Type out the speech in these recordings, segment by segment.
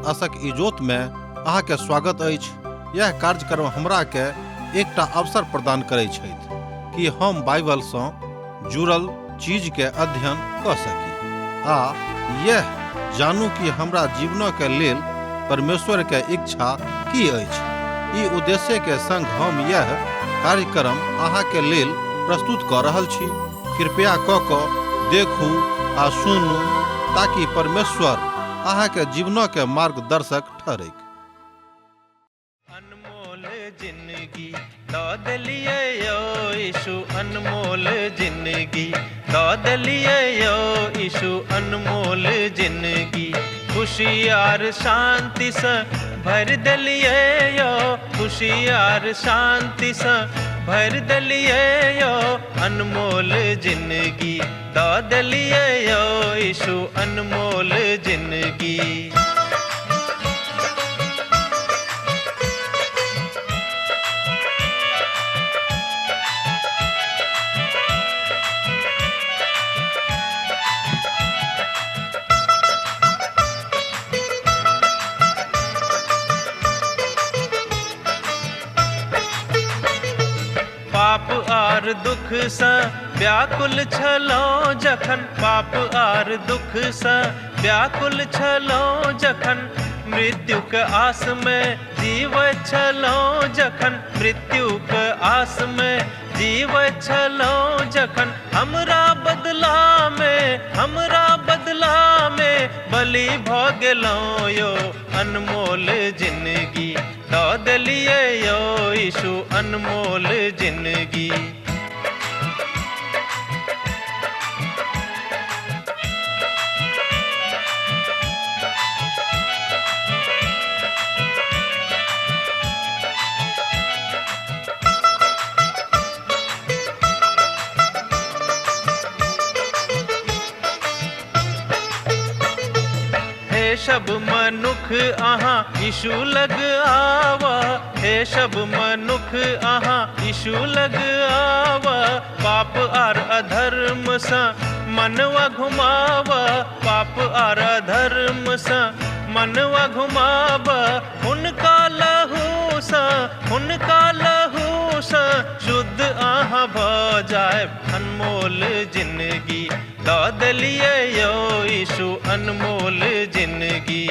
आशक इजोत में अहाँ के स्वागत अछि। यह कार्यक्रम हमरा के एकटा अवसर प्रदान करै छथि कि हम बाइबल सँ जुड़ल चीज के अध्ययन क सकी आ यह जानू कि हमरा जीवन के लेल परमेश्वर के इच्छा की अछि। ई उद्देश्य के संग हम यह कार्यक्रम अहाँ के लेल प्रस्तुत क रहल छी। कृपया क देखू आ सुनू ताकि परमेश्वर अहाँ के जीवन के मार्गदर्शक ठहरे। अनमोल जिंदगी दौद लिए यो यीशु, अनमोल जिंदगी दौद लिए यो यीशु, अनमोल जिंदगी खुशियार शांति से भर दलिए यो, खुशियार शांति से भर दलिए यो, अनमोल जिंदगी दौद लिए यो यीशु, अनमोल जिंदगी। पाप आर दुख से व्याकुल छलो जखन, पाप आर दुख से व्याकुल छलो जखन, मृत्यु के आस में जीव छलो जखन, मृत्यु के आस में जीव छलो जखन, हमरा बदला में बलि भ गेलो यो, अनमोल जिंदगी दौद लिए यो यीशु, अनमोल जिंदगी। हे सब मनुख अहाँ यीशु लग आवा, हे सब मनुख अहाँ यीशु लग आवा, पाप आर अधर्म सा मनवा घुमावा, पाप आर अधर्म सा मनवा घुमावा, उनका लहू सा शुद्ध आहाँ भ जाए, अनमोल जिंदगी दौद लिए यो यीशु, अनमोल जिंदगी।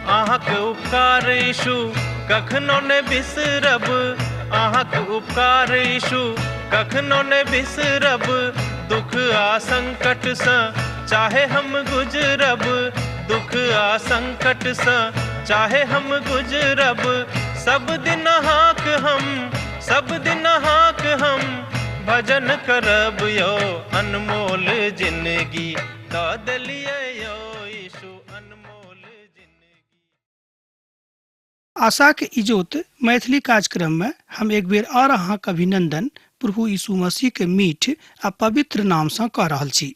अहाँके उपकार यीशु कखनो ने बिसरब, अहाँके उपकार यीशु कखनो ने बिसरब, दुख आ संकट से चाहे हम गुजरब, दुख आ संकट से चाहे हम गुजरब, सब दिन हाक हम भजन करब यो, अनमोल जिंदगी दौद लिए यो यीशु, अनमोल जिंदगी। आशा के इजोत मैथिली कार्यक्रम में हम एक बेर और अहाँ के अभिनंदन प्रभु यीशु मसीह के मीठ आ पवित्र नाम से कह रहल छी।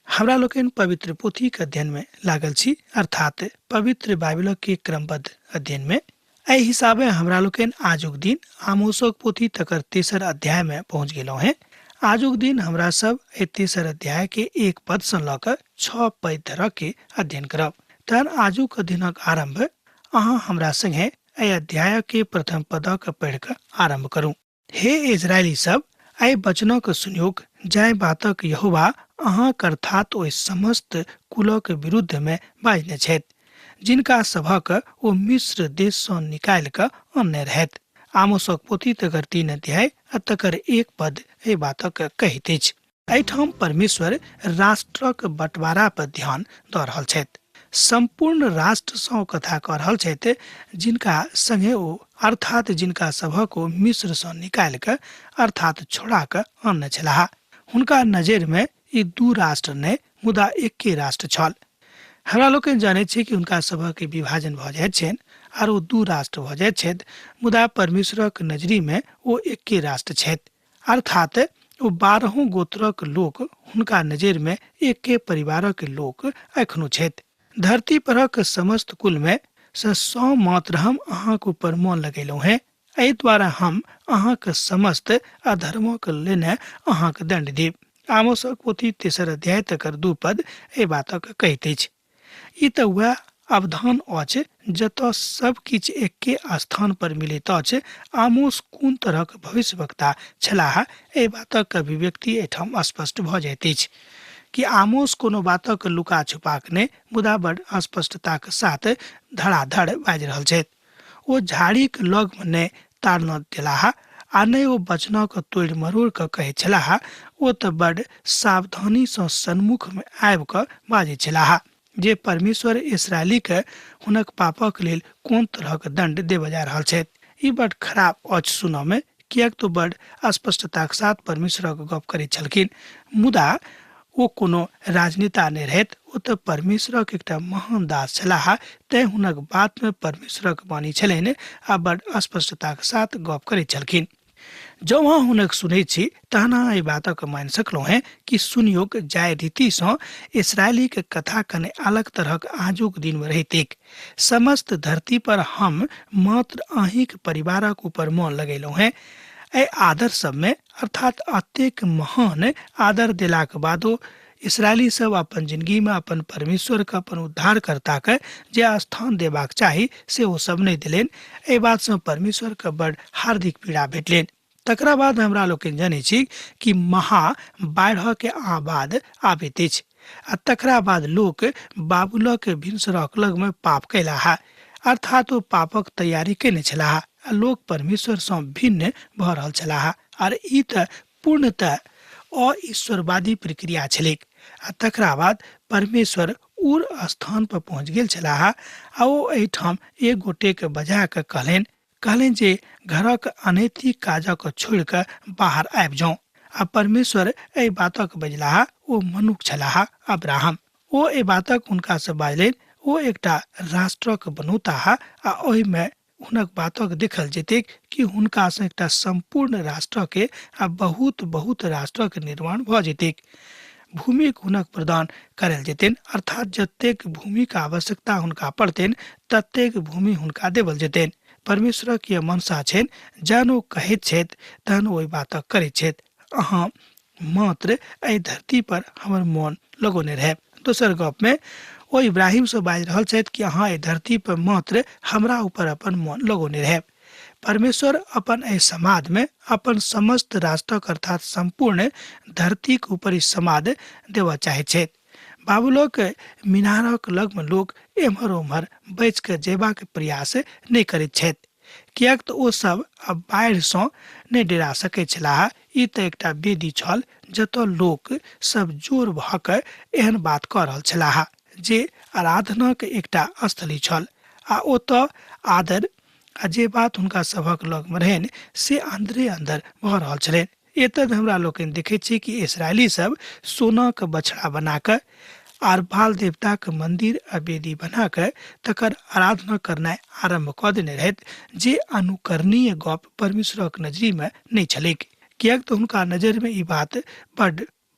हमरा लोकन पवित्र पोथी के अध्ययन में लागल छी, अर्थात पवित्र बाइबल के क्रमबद्ध अध्ययन में। एहि हिसाबे हमरा लोकन आजुक दिन आमोसक पोथी तकर 3 अध्याय में पहुंच गेलो हैं। आजुक दिन हमरा सब 3 अध्याय के 1 पद से लकर 6 पद तक के अध्ययन करब। तर आजुक अध्ययनक आरंभ अहाँ हमरा संगे एहि अध्याय के प्रथम पद के पढ़ के आरंभ करूं। हे इजरायली सब, एहि वचनक सुनियोक, जाय बातक यहोवा अहाँ अर्थात ओहि समस्त कुलक के विरुद्ध में बाजने छथि, जिनका सभक ओ मिस्र देश से निकाल के अनने रहत। आमोसक पोथी तकर 3 अध्याय आ तकर 1 पद एहि बातक कहैत अछि। एहिठाम परमेश्वर राष्ट्रक बंटवारा पर ध्यान दऽ रहल छथि। संपूर्ण राष्ट्र सँ कथा कह रहल छथि, जिनका संगे ओ अर्थात जिनका सभक ओ मिस्र सँ निकाल के अर्थात छोड़ा के अनने छलाह। हुनका नजर में ई 2 राष्ट्र नहि मुदा एके राष्ट्र छल। हमरा लोकनि जानै छी कि हुनका सभक विभाजन भऽ जाइत छनि आर ओ 2 राष्ट्र भऽ जाइत छथि, मुदा परमेश्वरक नजरी में ओ एके राष्ट्र छथि, अर्थात वो 12 गोत्रक लोक हुनका नजर में एके परिवारक लोक एखनो छथि। धरती परक समस्त कुल में से 100 मात्र हम अहाँक ऊपर मोन लगेलहुँ हैं। एहि द्वारा हम अहाँक समस्त अधर्मक लेने अहाँक दंड देब। आमोसक पोथी 3 अध्याय तकर 2 पद ए बातक कहैत अछि। ई तऽ वह अवधान अछि जतऽ सब किछ एके स्थान पर मिलैत अछि। आमोस कोन तरहक भविष्यवक्ता छलाह एहि बातक अभिव्यक्ति एहिठाम स्पष्ट भऽ जाइत अछि कि आमोस कोनो बातक लुका छुपाक नहि, मुदा बड़ स्पष्टताक साथ धड़ाधड़ बाजि रहल छथि। ओ झाड़ीक लग में नहि ताड़ना देलाह आ नहि ओ वचनक तोड़ि मरोड़ कऽ कहै छलाह। ओ तऽ बड़ सावधानी सँ सन्मुख में आबि कऽ बाजै छलाह जे परमेश्वर इसराइली के हुनक पापक लेल कोन तरहक दंड देबऽ जा रहल छथि। ई बड़ खराब अछि सुनऽ में, किएक तो बड़ स्पष्टताक साथ परमेश्वरक गप करैत छलखिन। मुदा ओ कोनो राजनेता नहि रहथि, ओ तऽ परमेश्वरक एकटा महान दास छलाह। तैं हुनक बात में परमेश्वरक वाणी छलनि आ बड़ स्पष्टताक साथ गप करैत छलखिन। जँ अहाँ हुनक सुनैत छी तहन अहाँ एहि बातक मानि सकलहुँ हैं कि सुनियोग जाय रीति सँ इसराइली के कथा कने अलग तरहक आजुक दिन में रहितेक। समस्त धरती पर हम मात्र अहींक परिवारक ऊपर मोन लगेलहुँ हैं। एहि आदर सब में अर्थात अतेक महान आदर देलाक बादो इसराइली सब अपन जिंदगी में अपन परमेश्वर के अपन उद्धारकर्ता के जे स्थान देबाक चाही से ओ सब नहीं दिलेन। एहि बात से परमेश्वर के बड़ हार्दिक पीड़ा भेटलेन। तकरा बाद हमरा लोग जानै छी कि महा बाढ़ के आबाद आबैत अछि आ तकरा बाद लोक बाबुल के भिनसरक लग में पाप कैलाह, अर्थात ओ पापक तैयारी केने छलाह आ लोक परमेश्वर सँ भिन्न भऽ रहल छलाह। आर ई तऽ पूर्णतः अईश्वरवादी प्रक्रिया छलैक। आ तकरा बाद परमेश्वर उर स्थान पर पहुँच गेल छलाह आ ओ एहिठाम एक गोटे के बजा के कहलनि जे घरक अनैतिक काजक छोड़ि कऽ बाहर आबि जाउ। आ परमेश्वर एहि बातक बजलाह। ओ मनुख छलाह अब्राहम। ओ एहि बातक हुनका से बाजलनि। ओ एकटा राष्ट्रक बनौताह आ ओहि में हुनक बातक देखल जेतैक कि हुनका से एकटा संपूर्ण राष्ट्र के आ बहुत बहुत राष्ट्रक निर्माण भऽ जेतैक। भूमि हुनक प्रदान करल जेतनि, अर्थात जतेक भूमि के आवश्यकता हुनका पड़तनि ततेक भूमि हुनका देवल जेतनि। परमेश्वरक यह मनसा छनि, जहन ओ कहैत छथि तहन ओहि बातक करैत छथि। अहाँ मात्र एहि धरती पर हमर मोन लगौने रहब। दोसर गप में ओ इब्राहिम से बाजि रहल छथि कि अहाँ एहि धरती पर मात्र हमरा ऊपर अपन मोन लगौने रहब। परमेश्वर अपन एहि समाज में अपन समस्त राष्ट्रक अर्थात संपूर्ण धरती के ऊपर ई समाज देवा चाहे छथि। बाबुलक मीनारक लग में लोग एम्हर ओम्हर बच के जेबाक प्रयास नहीं करैत छथि, किएक तऽ ओ सब अब बाढ़ि सँ नहीं डरा सकै छलाह। ई तऽ एकटा वेदी छल जतऽ लोक सब जोर भऽ कऽ एहन बात कऽ रहल छलाह जे आराधना के एकटा स्थली छल आ ओतऽ आदर आ जे बात हुनका सभक लग में रहनि से अंदरे अंदर भऽ रहल छलनि। एतऽ हमरा लोकनि देखैत छी कि इसराइली सब सोना के बछड़ा बना कऽ आर बाल देवता के मंदिर आ वेदी बना कऽ तकर आराधना करनाइ आरंभ कऽ देने रहथि, जे अनुकरणीय गप परमेश्वरक नजरी में नहीं छलैक। किएक तऽ हुनका नजर में ई बात बड़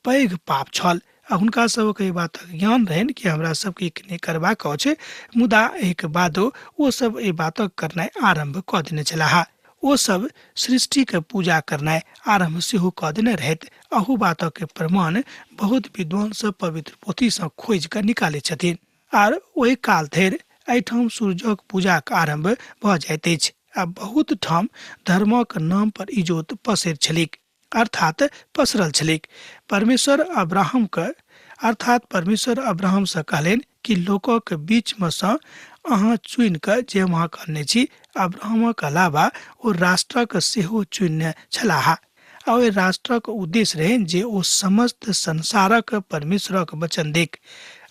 पैघ पाप छल आ हुनका सबके ई बातक ज्ञान रहनि कि हमरा सबके नहि करबाक अछि। मुदा एहिके बादो ओ सब एहि बातक करनाइ आरंभ कऽ देने छलाह। ओ सब सृष्टि के पूजा करनाइ आरंभ सेहो कऽ देने रहथि। अहू बातक के प्रमाण बहुत विद्वान सब पवित्र पोथी सँ खोजि कऽ निकालैत छथिन। आर ओहि काल धरि एहिठाम सूर्यक पूजाक आरंभ भऽ जाइत अछि आ बहुत ठाम धर्मक नाम पर इजोत पसैर छलैक, अर्थात पसरल छलैक। परमेश्वर अब्राहम से कहलनि कि लोकक बीच में सँ अहाँ चुनि कऽ जे वहाँ कहने छी। अब्राहमक अलावा ओ राष्ट्रक सेहो चुनने छलाह आ ओहि राष्ट्रक उद्देश्य रहनि जे ओ समस्त संसारक परमेश्वरक वचन देख।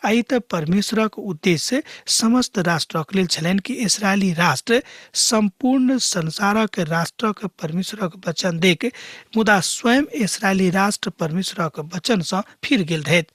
आई तऽ परमेश्वरक उद्देश्य समस्त राष्ट्रक लेल छलनि कि इस्राएली राष्ट्र संपूर्ण संसारक राष्ट्रक परमेश्वरक वचन देख। मुदा स्वयं इस्राएली राष्ट्र परमेश्वरक वचन सँ फिर गेल रहथि।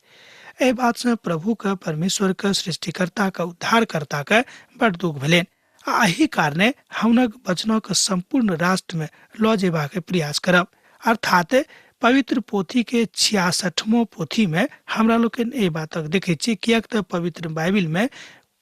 एहि बात से प्रभु के परमेश्वर के सृष्टिकर्ता के उद्धारकर्ता के बड़ दुख भेलनि आ एहि कारणे हुनक वचनक संपूर्ण राष्ट्र में लऽ जेबाक प्रयास करब, अर्थात पवित्र पोथी के 66वां पोथी में हमरा लोग ए बातक देखे छी कियाक त पवित्र बाइबिल में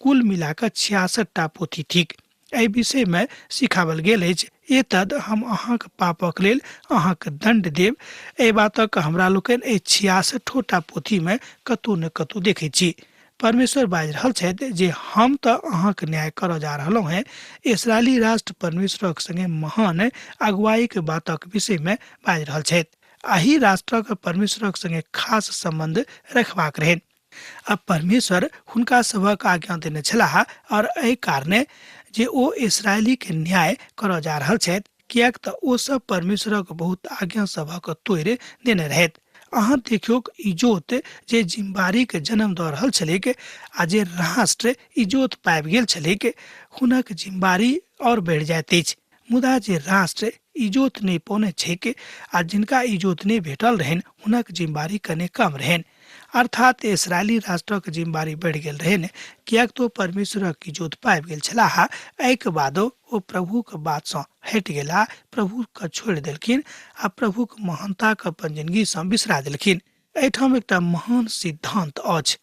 कुल मिलाकर 66टा पोथी थिक। एहि विषय में सिखावल गेल अछि, एतद हम अहाँक पापक लेल अहाँक दंड देब। एहि बातक हमरा लोग ए 66टा पोथी में कतौ न कतौ देखे छी। परमेश्वर बाजि रहल छथि जे हम तऽ अहाँक न्याय करऽ जा रहलहुँ हैं। इसराइली राष्ट्र परमेश्वरक संगे महान अगुवाई के बातक विषय में बाजि रहल छथि। एहि राष्ट्रक परमेश्वरक संगे खास संबंध रखबाक रहनि। अब परमेश्वर हुनका सभक आज्ञा देने छलाह और एहि कारणे जे ओ इसराइली के न्याय करऽ जा रहल छथि, कियाक तऽ ओ सब परमेश्वरक बहुत आज्ञा सभक तोड़ि देने रहथि। अहाँ देखियौ इजोत जे जिम्बारी के जन्म दऽ रहल छलैक आ जे राष्ट्र इजोत पाबि गेल छलैक, हुनक जिम्बारी और बढ़ि जाइत अछि। मुदा जे राष्ट्र इजोत नहि पौने छैक आ जिनका इजोत नहि भेटल रहनि हुनक जिम्बारी कने कम रहनि। अर्थात इसराइली राष्ट्रक जिम्बारी बढ़ि गेल रहनि, कियाक तो परमेश्वरक इजोत पाबि गेल छलाह। एहिके बादो ओ प्रभुक बात सँ हटि गेला, प्रभु के छोड़ि देलखिन आ प्रभुक महानता के अपन जिंदगी सँ बिसरा देलखिन। एहिठाम एकटा महान सिद्धांत अछि,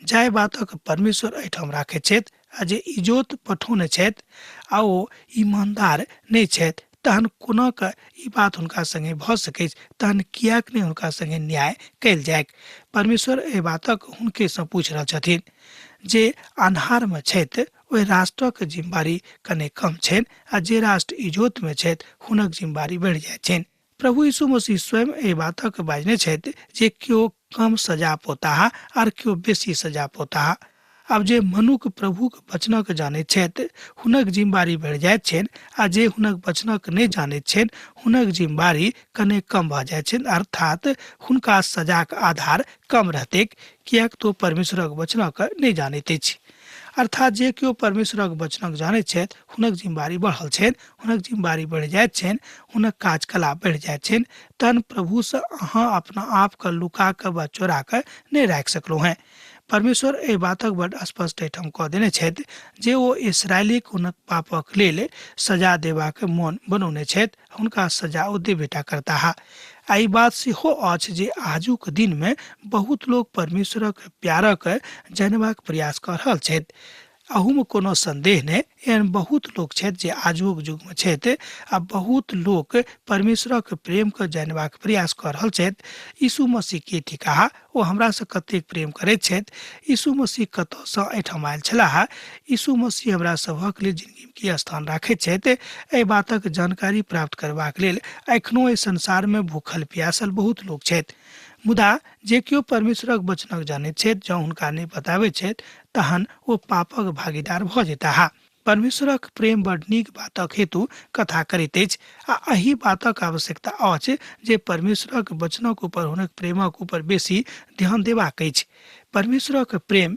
जाहि बातक परमेश्वर एहिठाम राखैत छथि आ जे इजोत पठौने छथि आ ओ ईमानदार नहि छथि, तहन कोना के ई बात हुनका संगे भऽ सकैछ, तहन कियाक नहि हुनका संगे न्याय कयल जायक। परमेश्वर एहि बातक हुनके सँ पूछि रहल छथिन जे अन्हार में छथि ओहि राष्ट्रक जिम्बारी कने कम छनि आ जे राष्ट्र इजोत में छथि हुनक जिम्बारी बढ़ि जाइत छनि। प्रभु यीशु मसीह स्वयं एहि बातक बाजने छथि जे केओ कम सजा पोताह आर केओ बेसी सजा पोताह। अब जे मनुख प्रभुक वचनक जानैत छथि हुनक जिम्बारी बढ़ि जाइत छनि आ जे हुनक वचनक नहि जानैत छनि हुनक जिम्बारी कने कम भऽ जाइत छनि, अर्थात हुनका सजाक आधार कम रहतैक, कियाक तो परमेश्वरक वचनक नहि जानैत अछि। अर्थात जे केओ परमेश्वरक वचनक जानैत छथि हुनक जिम्बारी बढ़ल छनि, हुनक जिम्बारी बढ़ि जाइत छनि, हुनक काज कला बढ़ि जाइत छनि, तहन प्रभु से अहाँ अपना आप के लुका के वा चोरा के नहि राखि सकलहुँ हैं। परमेश्वर एहि बातक बड़ स्पष्ट एहिठाम कऽ देने छथि जे ओ इसराइली हुनक पापक लेल सजा देबाक मोन बनौने छथि, हुनका सजा ओ देबेटा करताह। आई बात सेहो अछि जे आजुक दिन में बहुत लोग परमेश्वरक प्यारक जानबाक प्रयास कऽ रहल छथि। अहू में कोनो संदेह नहि, एहन बहुत लोग छथि जे आजुक युग में छथि आ बहुत लोग परमेश्वरक प्रेम के जानबाक प्रयास कऽ रहल छथि। यीशु मसीह के थिकाह, ओ हमरा से कतेक प्रेम करैत छथि, यीशु मसीह कतऽ सँ एहिठाम आयल छलाह, यीशु मसीह हमरा सभक लेल जिंदगी में की स्थान राखैत छथि, एहि बातक जानकारी प्राप्त करबाक लेल एखनो एहि संसार में भूखल प्यासल बहुत लोग छथि। मुदा जे केओ परमेश्वरक वचनक जानैत छथि, जँ हुनका नहि बताबैत छथि तहन ओ पापक भागीदार भऽ जेताह। परमेश्वरक प्रेम बड़ नीक बातक हेतु कथा करैत अछि आ एहि बातक आवश्यकता अछि जे परमेश्वरक वचनक ऊपर हुनक प्रेमक ऊपर बेसी ध्यान देबाक अछि। परमेश्वरक प्रेम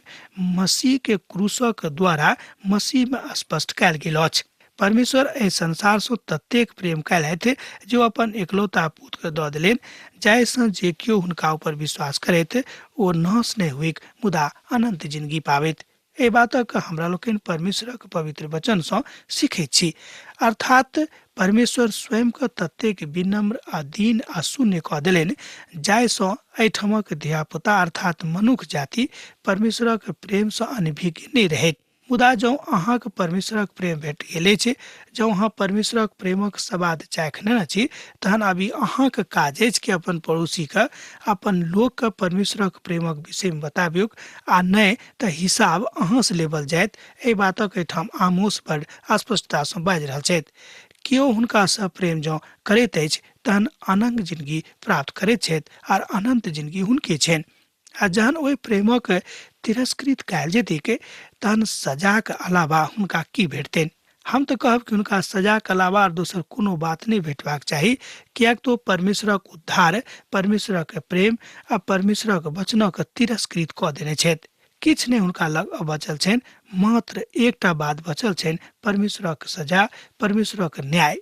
मसीह के क्रूसक द्वारा मसीह में स्पष्ट कयल गेल अछि। परमेश्वर एहि संसार सँ ततेक प्रेम कयलथि जे ओ अपन एकलौता पुत्र के दऽ देलनि, जाहि सँ जे केओ हुनका ऊपर विश्वास करैत ओ नाश नहि हुइक मुदा अनंत जिंदगी पाबैत। एहि बातक हमरा लोकनि परमेश्वरक पवित्र वचन सँ सीखैत छी, अर्थात परमेश्वर स्वयं के ततेक विनम्र आ दीन आ शून्य कऽ देलनि जाहि सँ एहिठामक धियापुता अर्थात मनुष्य जाति परमेश्वरक प्रेम सँ अनभिज्ञ नहि रहैत। मुदा जँ अहाँक परमेश्वरक प्रेम भेट गेल अछि, जँ अहाँ परमेश्वरक प्रेमक स्वाद चाखि लेने छी, तहन अभी अहाँक काज अछि कि अपन पड़ोसी के, अपन लोक के परमेश्वरक प्रेमक विषय में बताबियौ, आ नहि तऽ हिसाब अहाँ से लेबल जायत। एहि बातक एहिठाम आमोस बड़ स्पष्टता सँ बाजि रहल छथि। केओ हुनका सँ प्रेम जँ करैत अछि तहन अनंत जिंदगी प्राप्त करैत छथि आर अनंत जिंदगी हुनके छनि। आ जहन ओहि प्रेमक तिरस्कृत कयल जेतैक तहन सजाक अलावा हुनका की भेटतनि। हम तऽ कहब कि हुनका सजाक अलावा दोसर कोनो बात नहि भेटबाक चाही, कियाक तो परमेश्वरक उद्धार, परमेश्वरक प्रेम आ परमेश्वरक वचनक तिरस्कृत कऽ देने छथि। किछु नहि हुनका लग बचल छनि, मात्र एकटा बात बचल छनि, परमेश्वरक सजा, परमेश्वरक न्याय।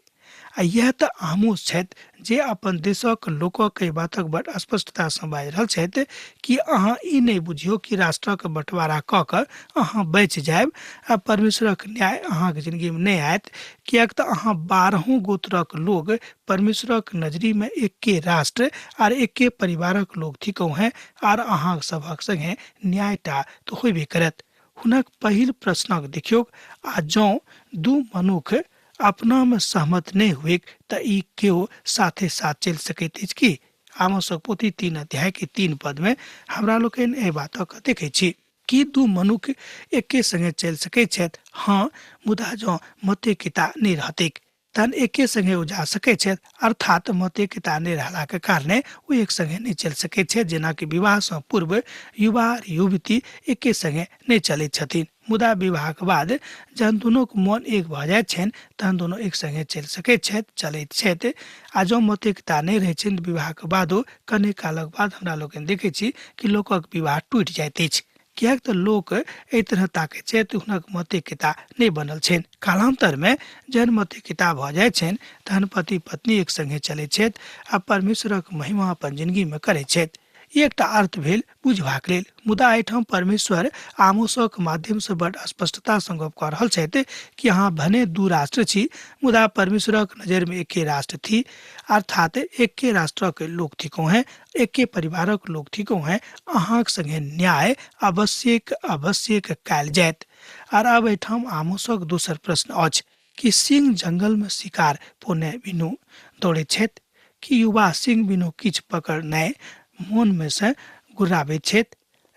आ यह तऽ आमोस छथि जे अपन देशक लोकक एहि बातक बड़ स्पष्टतासँ बाजि रहल छथि कि अहाँ ई नहि बुझियौ कि राष्ट्रक बंटवारा कऽ कऽ अहाँ बचि जायब आ परमेश्वरक न्याय अहाँके जिंदगीमे नहि आयत, किएक तऽ अहाँ 12 गोत्रक लोग परमेश्वरक नजरीमे एके राष्ट्र आर एके परिवारक लोग थिकौ हैं आर अहाँ सभक संगे न्यायटा तऽ होबे करत। हुनक पहिल प्रश्नक देखियौ, आ जौं दू मनुख अपना में सहमत नहीं हुए त ई केओ साथे साथ चल सकैत अछि की? आमोसक पोथी 3 अध्याय के 3 पद में हमरा लोकनि एहि बातक देखै छी कि दू मनुख एके संगे चल सकैत छथि। हाँ, मुदा जौं मतेकिता नहीं रहतैक तहन एके संगे ओ जा सकैत छथि, अर्थात मतेकिता नहीं रहलाक कारणे ओ एक संगे नहीं चल सकैत छथि। जेना कि विवाह सँ पूर्व युवा आ युवती एके संगे नहीं चलैत छथिन, मुदा विवाहक बाद जहन दुनूक मन एक भऽ जाइत छनि तहन दुनू एक संगे चलि सकैत छथि, चलैत छथि। आ जौं मतेकिता नहीं रहै छनि विवाहक बादो कने कालक बाद हमरा लोकनि देखै छी कि लोकक विवाह टूटि जाइत अछि, किएक तऽ लोक एहि तरह ताकै छै तऽ हुनक मतेकिता नहीं बनल छनि। कालांतर में जहन मतेकिता भऽ जाइत छनि तहन पति पत्नी एक संगे चलैत छथि आ परमेश्वरक महिमा अपन जिंदगी में करैत छथि। ई एकटा अर्थ भेल बुझबाक लेल, मुदा एहिठाम परमेश्वर आमोसक माध्यम से बड़ स्पष्टता सँ गप कऽ रहल छथि कि अहाँ भने दू राष्ट्र छी, मुदा परमेश्वरक नजर में एके राष्ट्र थी, अर्थात एके राष्ट्रक लोक थिकौ हैं, एके परिवारक लोक थिकौ हैं। अहाँक संगे न्याय आवश्यक कयल जायत। आर अब एहिठाम आमोसक दोसर प्रश्न अछि कि सिंह जंगल में शिकार पोने बिनु दौड़ैत छथि कि युवा सिंह बिनु किछ पकड़ नहि मोन में से गुर्राबैत छथि।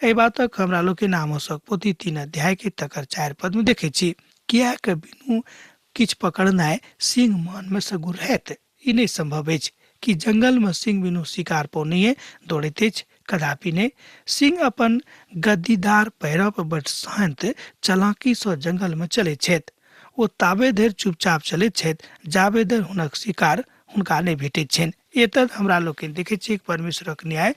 एहि बातक हमरा लोकनि आमोसक पोथी 3 अध्याय के तकर 4 पद में देखै छी, किएक बिनु किछ पकड़नाइ सिंह मन में से गुर्राइत। ई नहीं संभव अछि कि जंगल में सिंह बिनु शिकार पौनिये दौड़ैत अछि, कदापि नहीं। सिंह अपन गद्दीदार पैरव पर बड़ शांत चलाकी सँ जंगल में चलैत छथि। ओ ताबे धरि चुपचाप चलैत छथि जाबे धरि हुनक शिकार हुनका नहीं भेटैत छनि। एतद हमरा लोकनि देखै छी परमेश्वरक न्याय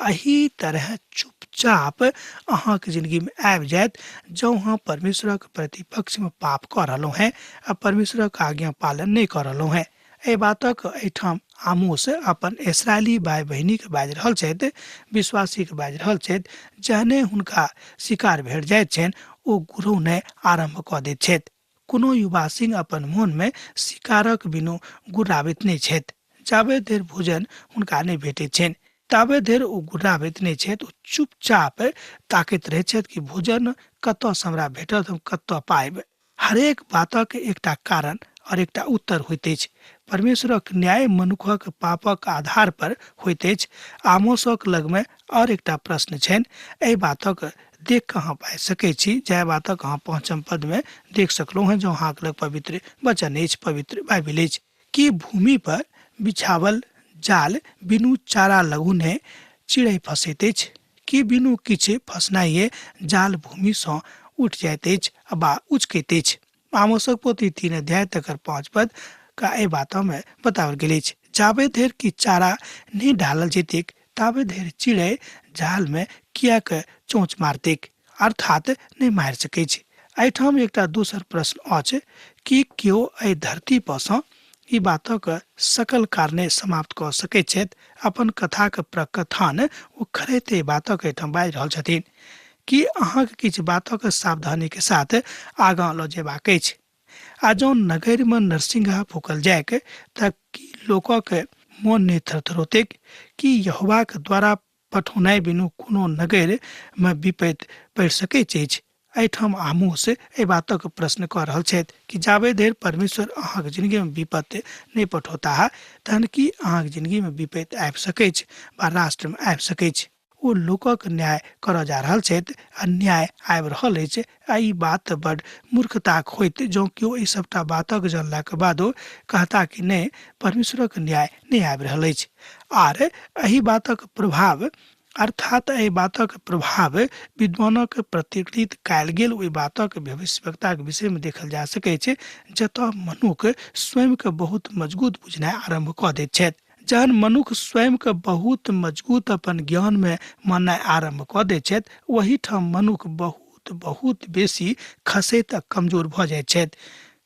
एही तरह चुपचाप अहाँके जिंदगी में आबि जायत जौं अहाँ परमेश्वरक प्रतिपक्ष में पाप कऽ रहलहुँ हैं आ परमेश्वरक आज्ञा पालन नहीं कऽ रहलहुँ हैं। एहि बातक एहिठाम आमोस अपन इस्राएली भाई बहिनी के बाजि रहल छथि, विश्वासी के बाजि रहल छथि। जहने हुनका शिकार भेट जाइत छनि ओ गुरौनाइ आरंभ कऽ दैत छथि। कोनो युवा सिंह अपन मोन में शिकारक बिनु गुर्राबैत नहीं छथि, जाबे धरि भोजन हुनका नहीं भेटैत छनि ताबे धरि ओ गुर्राबैत नहीं छथि। ओ चुपचाप ताकैत रहैत छथि कि भोजन कतऽ सँ हमरा भेटत, हम कतऽ पाएब। हरेक बातक एकटा कारण और एकटा उत्तर होइत अछि। परमेश्वरक न्याय मनुखक पापक आधार पर होइत अछि। आमोसक लग में और एकटा प्रश्न छनि, एहि बातक देख कऽ अहाँ पाइ सकै छी, जय बातक अहाँ 5 पद में देख सकलहुँ हैं जो अहाँके लग पवित्र वचन अछि, पवित्र बाइबिल अछि, कि भूमि पर बिछावल जाल बिनु चारा लगुने चिड़ै फंसैत अछि, कि बिनु किछ फंसनाइए जाल भूमि सँ उठ जाइत अछि वा उचकैत अछि। आमोसक पोथी 3 अध्याय तकर 5 पद का एहि बात में बताओल गेल अछि। जाबे धरि कि चारा नहीं डालल जेतैक ताबे धरि चिड़ै जाल में किएक चोंच मारतैक, अर्थात नहीं मारि सकै छै। एहिठाम एकटा दोसर प्रश्न अछि कि केओ एहि धरती पर सँ ई बातक सकल कारणे समाप्त कऽ सकैत छथि। अपन कथाक प्रकथन ओ करैत एहि बातक एहिठाम बाजि रहल छथिन कि अहाँके किछु बातक सावधानी के साथ आगाँ लऽ जेबाक अछि। आ जौं नगर में नरसिंगा फूकल जायक तऽ की लोकक मोन नहीं थरथरौतैक कि यहोवाक द्वारा पठौनाइ बिनु कोनो नगर में विपत्ति पड़ि सकैत अछि। एहिठाम आमोस एहि बातक प्रश्न कऽ रहल छथि कि जाबे धरि परमेश्वर अहाँके जिंदगी में विपत्ति नहीं पठौता तहन कि अहाँके जिंदगी में विपत्ति आबि सकै छै वा राष्ट्र में आबि सकै छै। ओ लोकक न्याय करऽ जा रहल छथि आ न्याय आबि रहल अछि। आ ई बात बड़ मूर्खताक होइत जौं केओ ई सबटा बातक जानलाक बादो कहता कि नहीं परमेश्वरक न्याय नहीं आबि रहल अछि। आर एही बातक प्रभाव अर्थात एहि बातक प्रभाव विद्वानक प्रतिकृत कयल गेल ओहि बातक भविष्यवक्ताक विषय में देखल जा सकै छै, जतऽ मनुख स्वयं के बहुत मजबूत बुझनाइ आरंभ कऽ दैत छथि। जहन मनुख स्वयं के बहुत मजबूत अपन ज्ञान में माननाइ आरंभ कऽ दैत छथि, वही ठाम मनुख बहुत बेसी खसैत आ कमजोर भऽ जाइत छथि।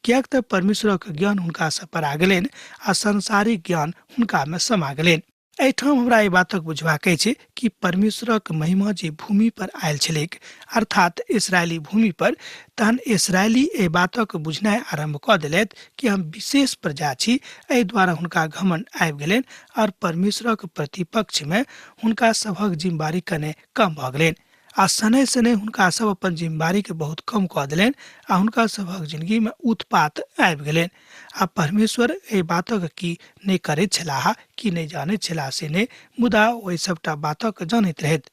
कियाक त परमेश्वरक ज्ञान हुनका से परा गेलनि आ संसारिक ज्ञान हुनका में समा गेलनि। एहिठाम हमरा ई बातक बुझबाक अछि कि परमेश्वरक महिमा जे भूमि पर आयल छलैक, अर्थात इसराइली भूमि पर, तहन इसराइली एहि बातक बुझनाइ आरंभ कऽ देलथि कि हम विशेष प्रजा छी। एहि द्वारा हुनका घमंड आबि गेलनि और परमेश्वरक प्रतिपक्ष में हुनका सभक जिम्मेवारी कने कम भऽ गेलनि आ सने सने हुनका सब अपन जिम्मेवारी के बहुत कम कऽ देलनि आ हुनका सभक जिंदगी में उत्पात आबि गेलनि। आ परमेश्वर एहि बातक की नहि करैत छलाह कि नहि जानैत छलाह से नहि, मुदा ओहि सबटा बातक जानैत रहथि।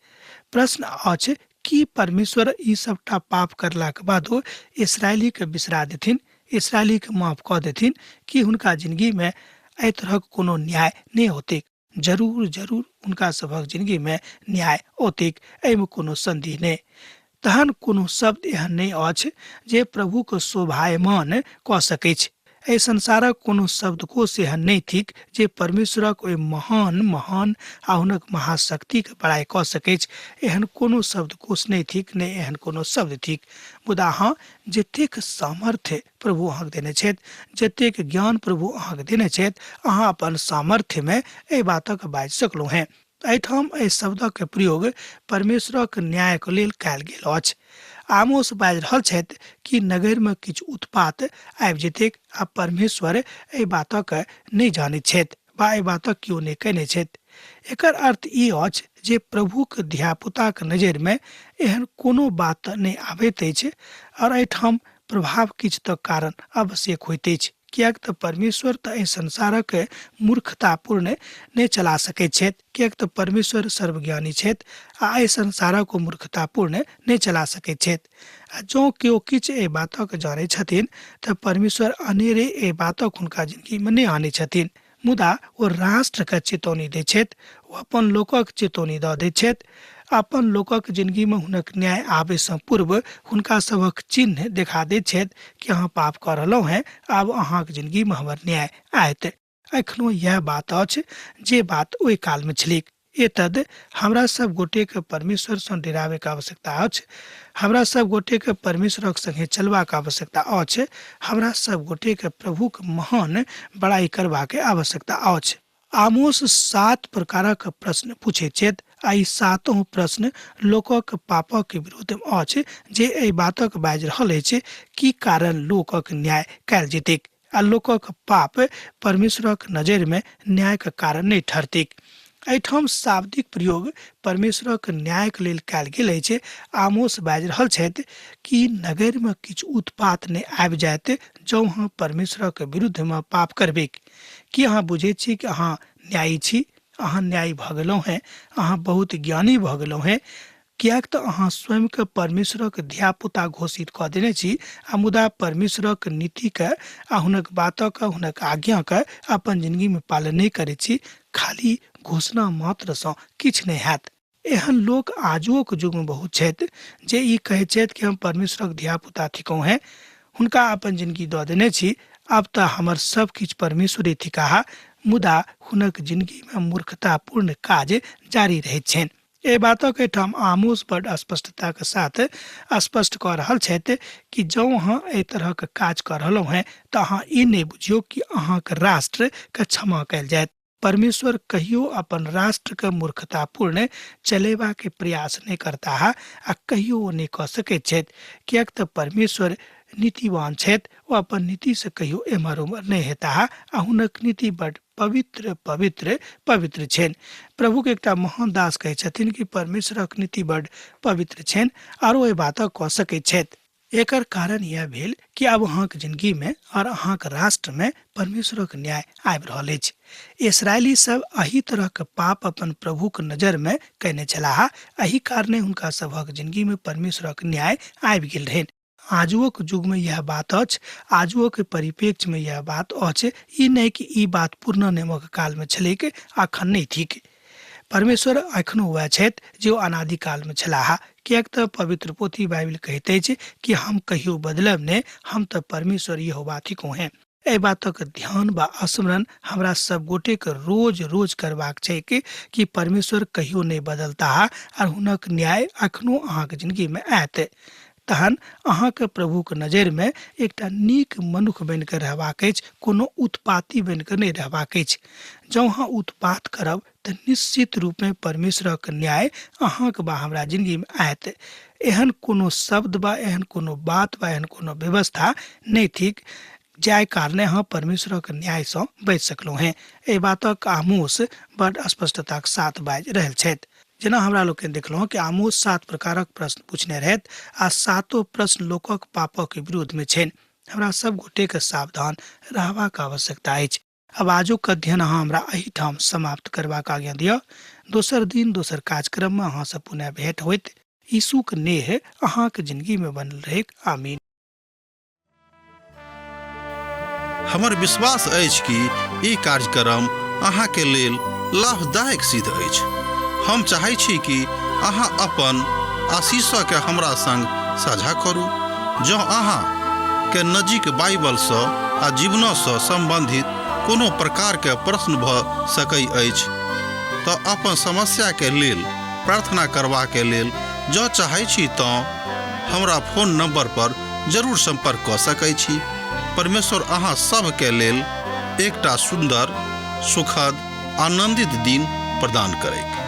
प्रश्न अछि कि परमेश्वर ई सबटा पाप करलाक बादो इसराइली के बिसरा देथिन, इसराइली के माफ कऽ देथिन कि हुनका जिंदगी में एहि तरहक कोनो न्याय नहि होतैक? जरूर जरूर हुनका सभक जिंदगी में न्याय होतैक, एहिमे कोनो संदेह नहि। तहन कोनो शब्द एहन नहि अछि जे प्रभु को शोभायमान कऽ सकैछ। एहि संसारक कोनो शब्दकोश एहन नहि थिक जे परमेश्वरक ओहि महान महान आ हुनक महाशक्ति के बड़ाई कऽ सकैछ। एहन कोनो शब्दकोश नहि थिक, नहि एहन कोनो शब्द थिक। मुदा हाँ, जतेक सामर्थ्य प्रभु अहाँके देने छथि, जतेक ज्ञान प्रभु अहाँके देने छथि, अहाँ अपन सामर्थ्य में एहि बातक बाजि सकलहुँ हैं। एहिठाम एहि शब्दक प्रयोग परमेश्वरक न्यायक लेल कयल गेल अछि। आमोस बाजि रहल छथि कि नगर में किछु उत्पात आबि जेतैक आ परमेश्वर एहि बातक नहि जानैत छथि वा एहि बातक केओ नहि कयने छथि। एकर अर्थ ई अछि जे प्रभुक धियापुताक नजर में एहन कोनो बात नहि आबैत अछि और एहिठाम प्रभाव किछु तऽ कारण आवश्यक होइत अछि। कियाक तऽ परमेश्वर तऽ एहि संसारक मूर्खतापूर्ण नहि चला सकैत छथि, कियाक तऽ परमेश्वर सर्वज्ञानी छथि आ एहि संसारक मूर्खतापूर्ण नहि चला सकैत छथि। आ जँ केओ किछु एहि बातक जानै छथिन तऽ परमेश्वर अनेरे एहि बातक हुनका जिंदगी में नहि आनै छथिन, मुदा ओ राष्ट्रके चेतौनी दै छथि, ओ अपन लोकक चेतौनी दऽ दैत छथि। अपन लोकक जिंदगी में हुनक न्याय आबै सँ पूर्व हुनका सभक चिन्ह देखा दैत छथि कि अहाँ पाप कऽ रहलहुँ हैं, आब अहाँक जिंदगी में हमर न्याय आयत। एखनो यह बात अछि जे बात ओहि काल में छलैक। एतद हमरा सब गोटे के परमेश्वर सँ डरावे के आवश्यकता अछि, हमरा सब गोटे के परमेश्वरक संगे चलबाक आवश्यकता अछि, हमरा सब गोटे के प्रभुक महान बड़ाई करबाक आवश्यकता अछि। आमोस 7 प्रकारक प्रश्न पूछैत छथि आ ई 7 प्रश्न लोकक पापक विरुद्ध अछि जे एहि बातक बाजि रहल अछि कि कारण लोकक न्याय कयल जेतैक आ लोकक पाप परमेश्वरक नजर में न्यायक कारण नहि ठहरतैक। एहिठाम शाब्दिक प्रयोग परमेश्वरक न्यायक लेल कयल गेल अछि। आमोस बाजि रहल छथि कि नगर में किछु उत्पात नहि आबि जायत जँ अहाँ परमेश्वरक विरुद्ध में पाप करबैक। कि अहाँ बुझैत छी कि अहाँ न्यायी छी? अहाँ न्यायी भऽ गेलहुँ हैं, अहाँ बहुत ज्ञानी भऽ गेलहुँ हैं, कियाक तऽ अहाँ स्वयं के परमेश्वरक धियापुता घोषित कऽ देने छी आ मुदा परमेश्वरक नीतिके आ हुनक बातक, हुनक आज्ञाके अपन जिंदगी में पालन नहि करैत छी। खाली घोषणा मात्र सँ किछु नहि हैत। एहन लोक आजुक युग में बहुत छथि जे ई कहैत छथि कि हम परमेश्वरक धियापुता थिकहुँ हैं, हुनका अपन जिंदगी दऽ देने छी, आब तऽ हमर सब किछु परमेश्वरे थिकाह, मुदा हुनक जिंदगी में मूर्खतापूर्ण काज जारी रहैत छनि। एहि बातक एहिठाम आमोस बड़ स्पष्टता के साथ स्पष्ट कऽ रहल छथि कि जँ अहाँ एहि तरहक काज कऽ रहलहुँ हैं तऽ अहाँ ई नहि बुझियौ कि अहाँक राष्ट्र के क्षमा कयल जायत। परमेश्वर कहियो अपन राष्ट्र के मूर्खतापूर्ण चलेबा के प्रयास नहीं करता है आ कहियो वो नहीं कह सकैत छथि, कियाक तऽ परमेश्वर नीतिवान छथि। ओ अपन नीति से कहियो एम्हर उम्हर नहीं हेता है आ हुनक नीति बड़ पवित्र पवित्र पवित्र छनि। प्रभु के एकटा महान दास कहै छथिन कि परमेश्वरक नीति बड़ पवित्र छनि और ओ बातक कऽ सकैत छथि। एकर कारण यह भेल कि अब अहाँक जिंदगी में और अहाँक राष्ट्र में परमेश्वरक न्याय आबि रहल अछि। इसराइली सब एही तरह के पाप अपन प्रभुक नजर में कयने छलाह, एही कारणे हुनका सभक जिंदगी में परमेश्वरक न्याय आबि गेल रहनि। आजुक युग में यह बात अछि, आजुक परिप्रेक्ष्य में यह बात अछि, ई नहीं कि ई बात पूर्ण नियमक काल में छलैक अखन नहीं थिक। परमेश्वर अखनो वह छथि जे अनादि काल में छलाह, कियाक तऽ पवित्र पोथी बाइबल कहैत अछि कि हम कहियो बदलब ने, हम तऽ परमेश्वर यहोवा थिकहुँ हैं। एहि बातक ध्यान बा स्मरण हमरा सब गोटे के रोज रोज करबाक छै कि परमेश्वर कहियो नहीं बदलता और हुनक न्याय अखनो अहाँक जिंदगी में आयत। तहन अहाँके प्रभुके नजरिमे एकटा नीक मनुख बनिकऽ रहबाक अछि, कोनो उत्पाती बनिकऽ नहि रहबाक अछि। जँ अहाँ उत्पात करब तऽ निश्चित रूपमे परमेश्वरक न्याय अहाँके बा हमरा जिन्दगीमे आयत। एहन कोनो शब्द बा, एहन कोनो बात बा, एहन कोनो व्यवस्था नहि थिक जाहि कारणे अहाँ परमेश्वरक न्यायसँ बचि सकलहुँ हेँ। एहि बातक आमोस बड्ड स्पष्टताक साथ बाजि रहल छथि। जेना हमरा लोकनि देखलहुँ कि आमोस 7 प्रकारक प्रश्न पूछने रहथि आ 7 प्रश्न लोकक पापक विरोधमे छनि। हमरा सब गोटेके सावधान रहबाक आवश्यकता अछि। अब आजुक अध्ययन अहाँ हमरा एहिठाम समाप्त करबाक आज्ञा दिअ। दोसर दिन दोसर कार्यक्रममे अहाँसँ पुनः भेंट होइत। यीशुक नेह अहाँके जिंदगीमे बनल रहै। आमीन। हमर विश्वास अछि कि ई कार्यक्रम अहाँके लेल लाभदायक सिद्ध अछि। हम चाहै छी कि अहाँ अपन आशीषके हमरा संग साझा करू। जँ अहाँके नजीक बाइबलसँ आ जीवनसँ सम्बन्धित कोनो प्रकारके प्रश्न भऽ सकै अछि तऽ अपन समस्याके लेल प्रार्थना करबाके लेल जँ चाहै छी तऽ हमरा फोन नंबर पर जरूर संपर्क कऽ सकै छी। परमेश्वर अहाँ सबके लेल एकटा सुन्दर, सुखद, आनन्दित दिन प्रदान करैक।